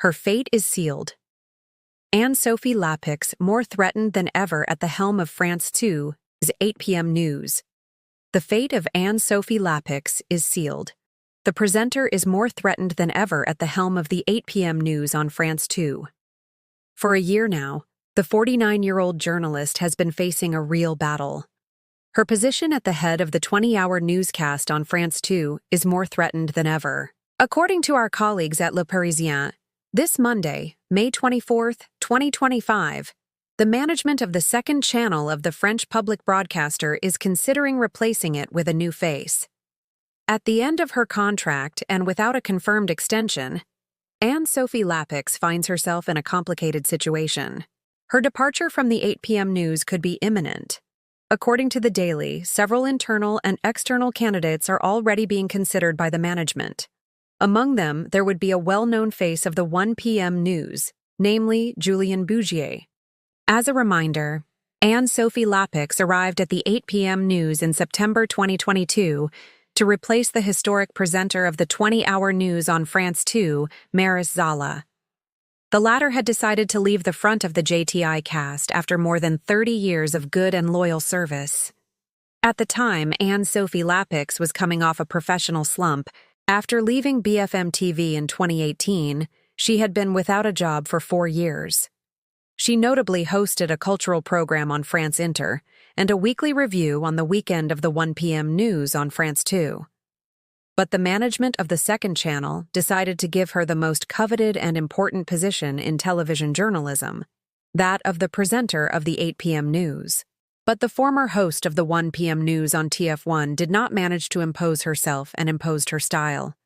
Her fate is sealed. Anne-Sophie Lapix more threatened than ever at the helm of France 2's 8 p.m. news. The fate of Anne-Sophie Lapix is sealed. The presenter is more threatened than ever at the helm of the 8 p.m. news on France 2. For a year now, the 49-year-old journalist has been facing a real battle. Her position at the head of the 20-hour newscast on France 2 is more threatened than ever. According to our colleagues at Le Parisien, this Monday, May 24, 2025, the management of the second channel of the French public broadcaster is considering replacing it with a new face. At the end of her contract and without a confirmed extension, Anne-Sophie Lapix finds herself in a complicated situation. Her departure from the 8 p.m. news could be imminent. According to the Daily, several internal and external candidates are already being considered by the management. Among them, there would be a well-known face of the 1 p.m. news, namely Julien Bougier. As a reminder, Anne-Sophie Lapix arrived at the 8 p.m. news in September 2022 to replace the historic presenter of the 20-hour news on France 2, Maris Zala. The latter had decided to leave the front of the JTI cast after more than 30 years of good and loyal service. At the time, Anne-Sophie Lapix was coming off a professional slump. After leaving BFM TV in 2018, she had been without a job for 4 years. She notably hosted a cultural program on France Inter and a weekly review on the weekend of the 1 p.m. news on France 2. But the management of the second channel decided to give her the most coveted and important position in television journalism, that of the presenter of the 8 p.m. news. But the former host of the 1 p.m. news on TF1 did not manage to impose herself and imposed her style.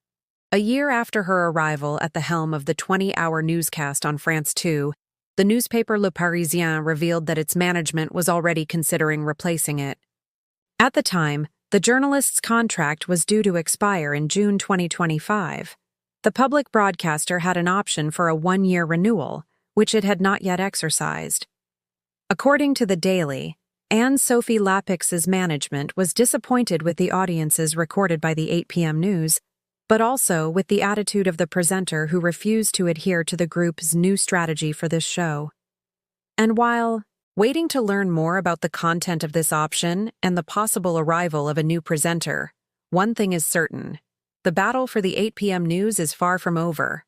A year after her arrival at the helm of the 20-hour newscast on France 2, the newspaper Le Parisien revealed that its management was already considering replacing it. At the time, the journalist's contract was due to expire in June 2025. The public broadcaster had an option for a 1-year renewal, which it had not yet exercised. According to the Daily, Anne-Sophie Lapix's management was disappointed with the audiences recorded by the 8 p.m. news, but also with the attitude of the presenter who refused to adhere to the group's new strategy for this show. And while waiting to learn more about the content of this option and the possible arrival of a new presenter, one thing is certain: the battle for the 8 p.m. news is far from over.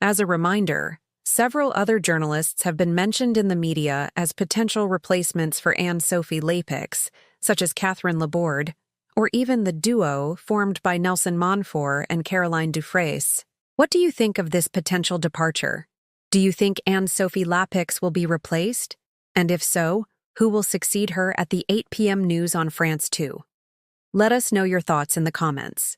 As a reminder, several other journalists have been mentioned in the media as potential replacements for Anne-Sophie Lapix, such as Catherine Laborde, or even the duo formed by Nelson Montfort and Caroline Dufresne. What do you think of this potential departure? Do you think Anne-Sophie Lapix will be replaced? And if so, who will succeed her at the 8 p.m. news on France 2? Let us know your thoughts in the comments.